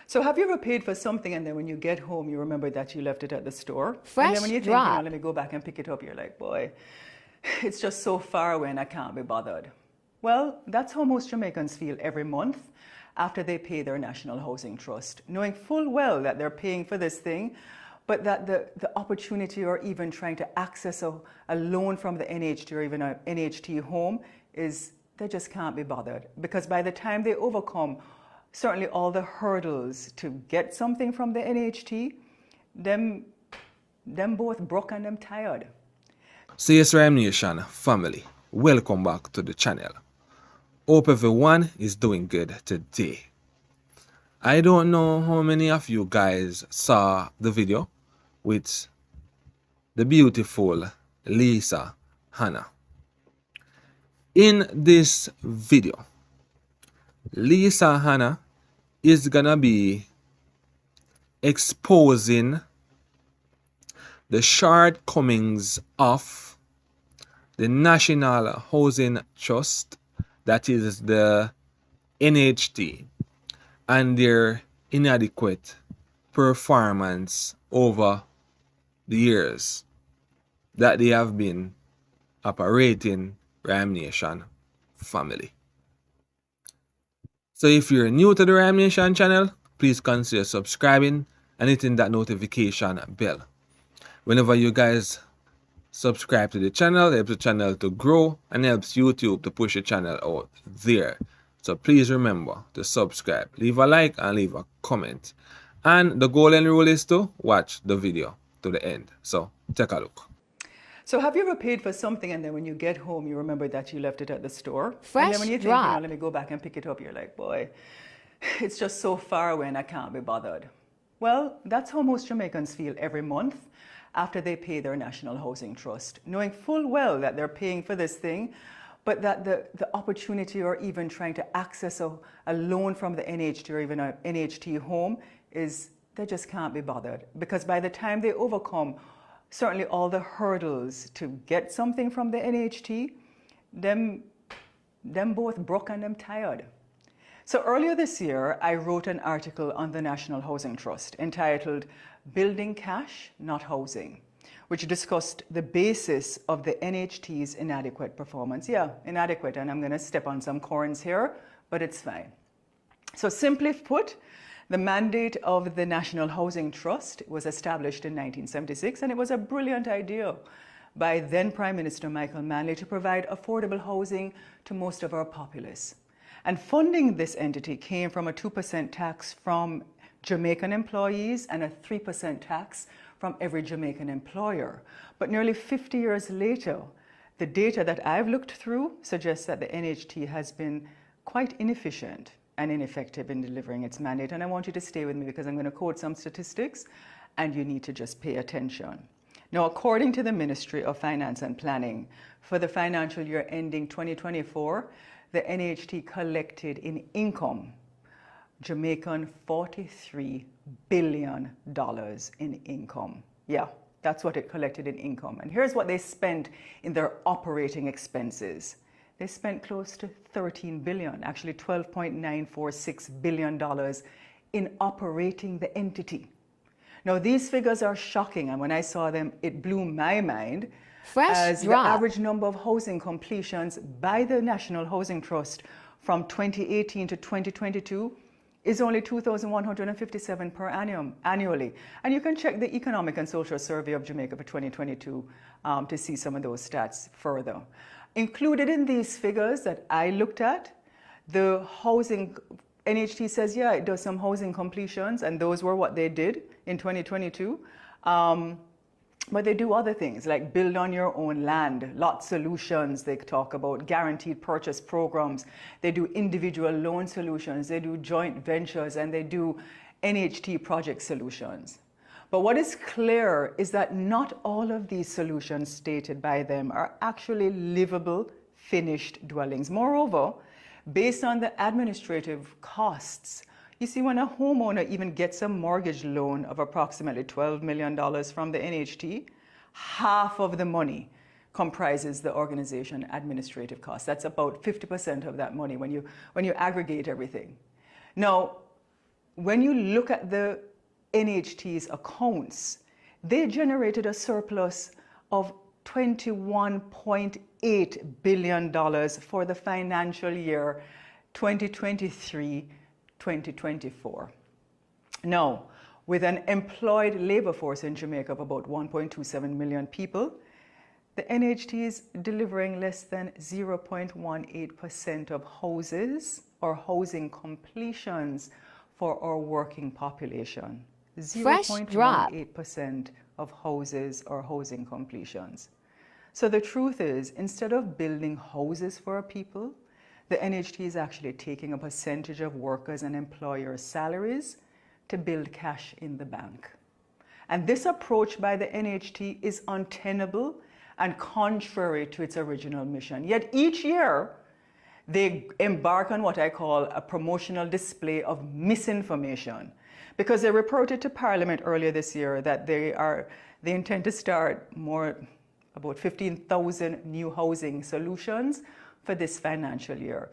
So have you ever paid for something and then when you get home, you remember that you left it at the store? Fresh And then when you think, drop. let me go back and pick it up, you're like, boy, it's just so far away and I can't be bothered. Well, that's how most Jamaicans feel every month after they pay their National Housing Trust, knowing full well that they're paying for this thing, but that the opportunity or even trying to access a loan from the NHT or even an NHT home is they just can't be bothered. Because by the time they overcome certainly all the hurdles to get something from the NHT, them both broke and them tired. So yes, Ryme Nation family, welcome back to the channel. Hope everyone is doing good today. I don't know how many of you guys saw the video with the beautiful Lisa Hannah. In this video, Lisa Hannah is gonna be exposing the shortcomings of the National Housing Trust, that is the NHT, and their inadequate performance over the years that they have been operating Ryme Nation family. So if you're new to the Ryme Nation channel, please consider subscribing and hitting that notification bell. Whenever you guys subscribe to the channel, it helps the channel to grow and helps YouTube to push the channel out there. So please remember to subscribe, leave a like and leave a comment. And the golden rule is to watch the video to the end. So take a look. So have you ever paid for something and then when you get home, you remember that you left it at the store? Fresh and then when you think, drop. let me go back and pick it up, you're like, boy, it's just so far away and I can't be bothered. Well, that's how most Jamaicans feel every month after they pay their National Housing Trust, knowing full well that they're paying for this thing, but that the opportunity or even trying to access a loan from the NHT or even an NHT home is they just can't be bothered. Because by the time they overcome certainly all the hurdles to get something from the NHT, them both broke and them tired. So earlier this year, I wrote an article on the National Housing Trust entitled Building Cash, Not Housing, which discussed the basis of the NHT's inadequate performance. Yeah, inadequate, and I'm going to step on some corns here, but it's fine. So simply put, the mandate of the National Housing Trust was established in 1976, and it was a brilliant idea by then Prime Minister Michael Manley to provide affordable housing to most of our populace. And funding this entity came from a 2% tax from Jamaican employees and a 3% tax from every Jamaican employer. But nearly 50 years later, the data that I've looked through suggests that the NHT has been quite inefficient and ineffective in delivering its mandate. And I want you to stay with me because I'm going to quote some statistics and you need to just pay attention. Now, according to the Ministry of Finance and Planning, for the financial year ending 2024, the NHT collected in income Jamaican $43 billion in income. Yeah, that's what it collected in income. And here's what they spent in their operating expenses. They spent close to $13 billion, actually $12.946 billion in operating the entity. Now, these figures are shocking, and when I saw them, it blew my mind. Fresh as drop. The average number of housing completions by the National Housing Trust from 2018 to 2022 is only 2,157 per annum annually. And you can check the Economic and Social Survey of Jamaica for 2022 to see some of those stats further. Included in these figures that I looked at, the housing, NHT says, yeah, it does some housing completions, and those were what they did in 2022. But they do other things like build on your own land, lot solutions. They talk about guaranteed purchase programs. They do individual loan solutions. They do joint ventures, and they do NHT project solutions. But what is clear is that not all of these solutions stated by them are actually livable, finished dwellings. Moreover, based on the administrative costs, you see, when a homeowner even gets a mortgage loan of approximately $12 million from the NHT, half of the money comprises the organization administrative costs. That's about 50% of that money when you aggregate everything. Now, when you look at the NHT's accounts, they generated a surplus of $21.8 billion for the financial year 2023-2024. Now, with an employed labor force in Jamaica of about 1.27 million people, the NHT is delivering less than 0.18% of houses or housing completions for our working population. 0.18% of houses or housing completions. So the truth is, instead of building houses for our people, the NHT is actually taking a percentage of workers' and employers' salaries to build cash in the bank. And this approach by the NHT is untenable and contrary to its original mission. Yet each year, they embark on what I call a promotional display of misinformation, because they reported to Parliament earlier this year that they intend to start about 15,000 new housing solutions for this financial year.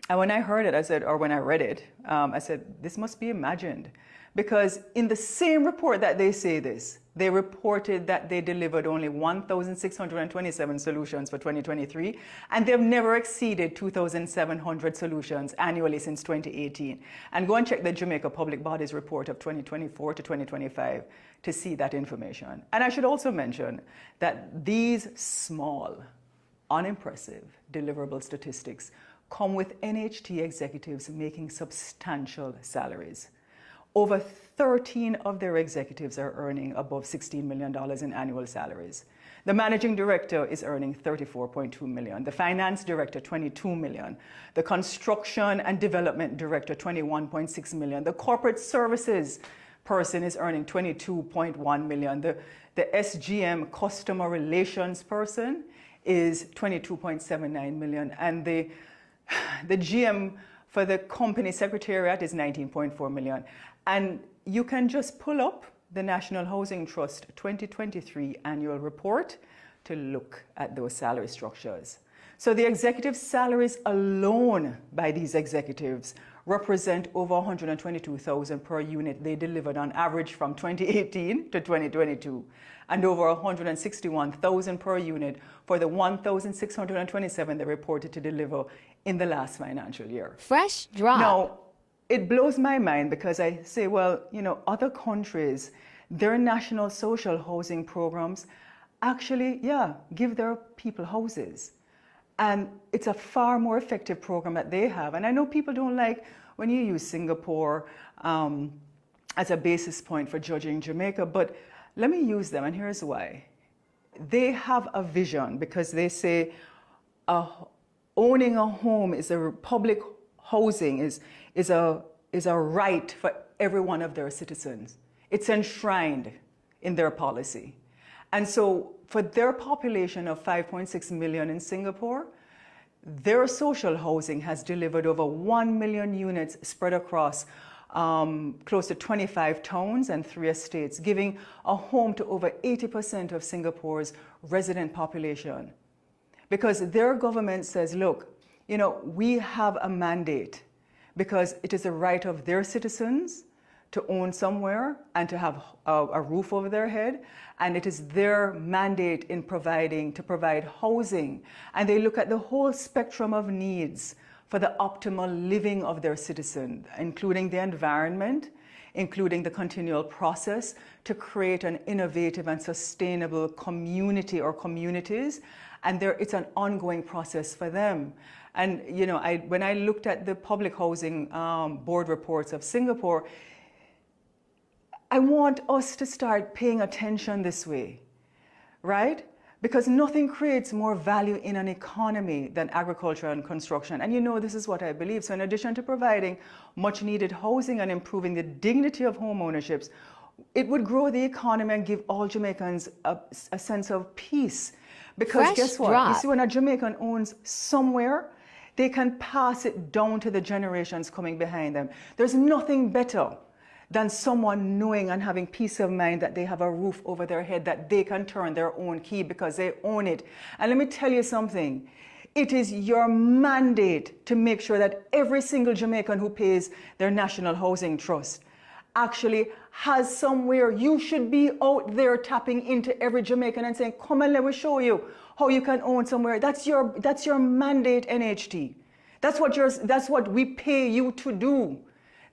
And when I heard it, when I read it, I said, this must be imagined. Because in the same report that they say this, they reported that they delivered only 1,627 solutions for 2023, and they've never exceeded 2,700 solutions annually since 2018. And go and check the Jamaica Public Bodies report of 2024 to 2025 to see that information. And I should also mention that these small, unimpressive deliverable statistics come with NHT executives making substantial salaries. Over 13 of their executives are earning above $16 million in annual salaries. The managing director is earning $34.2 million. The finance director, $22 million. The construction and development director, $21.6 million. The corporate services person is earning $22.1 million. The SGM customer relations person is $22.79 million. And the GM for the company secretariat is $19.4 million. And you can just pull up the National Housing Trust 2023 annual report to look at those salary structures. So the executive salaries alone by these executives represent over $122,000 per unit they delivered on average from 2018 to 2022, and over $161,000 per unit for the 1,627 they reported to deliver in the last financial year. Fresh drop. Now, it blows my mind because I say, well, other countries, their national social housing programs actually, give their people houses. And it's a far more effective program that they have. And I know people don't like when you use Singapore as a basis point for judging Jamaica, but let me use them, and here's why. They have a vision because they say owning a home is a public housing is a right for every one of their citizens. It's enshrined in their policy. And so for their population of 5.6 million in Singapore, their social housing has delivered over 1 million units spread across close to 25 towns and 3 estates, giving a home to over 80% of Singapore's resident population. Because their government says, look, we have a mandate because it is a right of their citizens to own somewhere and to have a roof over their head. And it is their mandate in to provide housing. And they look at the whole spectrum of needs for the optimal living of their citizen, including the environment, including the continual process to create an innovative and sustainable community or communities. And it's an ongoing process for them. And when I looked at the public housing board reports of Singapore, I want us to start paying attention this way, right? Because nothing creates more value in an economy than agriculture and construction. And this is what I believe. So in addition to providing much needed housing and improving the dignity of home ownerships, it would grow the economy and give all Jamaicans a sense of peace. Because guess what? You see, when a Jamaican owns somewhere, they can pass it down to the generations coming behind them. There's nothing better than someone knowing and having peace of mind that they have a roof over their head, that they can turn their own key because they own it. And let me tell you something. It is your mandate to make sure that every single Jamaican who pays their National Housing Trust actually has somewhere. You should be out there tapping into every Jamaican and saying, come and let me show you how you can own somewhere. That's your mandate, NHT. That's what we pay you to do.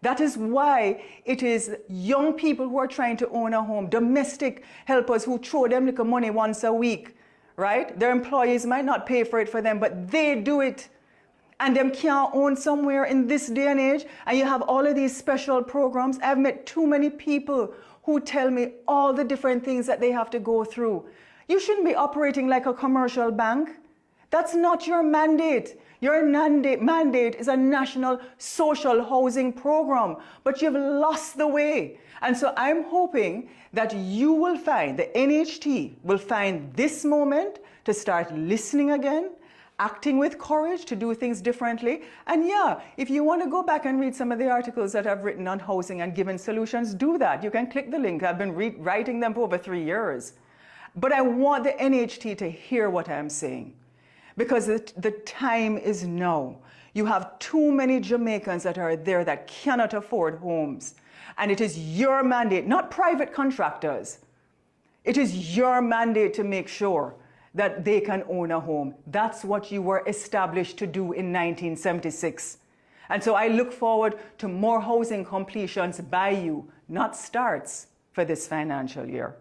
That is why it is young people who are trying to own a home, domestic helpers who throw them little money once a week, right? Their employees might not pay for it for them, but they do it. And them can't own somewhere in this day and age. And you have all of these special programs. I've met too many people who tell me all the different things that they have to go through. You shouldn't be operating like a commercial bank. That's not your mandate. Your mandate is a national social housing program, but you've lost the way. And so I'm hoping that you will find, the NHT will find this moment to start listening again, acting with courage to do things differently. And yeah, if you want to go back and read some of the articles that I've written on housing and given solutions, do that. You can click the link. I've been writing them for over 3 years. But I want the NHT to hear what I'm saying, because the time is now. You have too many Jamaicans that are there that cannot afford homes. And it is your mandate, not private contractors. It is your mandate to make sure that they can own a home. That's what you were established to do in 1976. And so I look forward to more housing completions by you, not starts, for this financial year.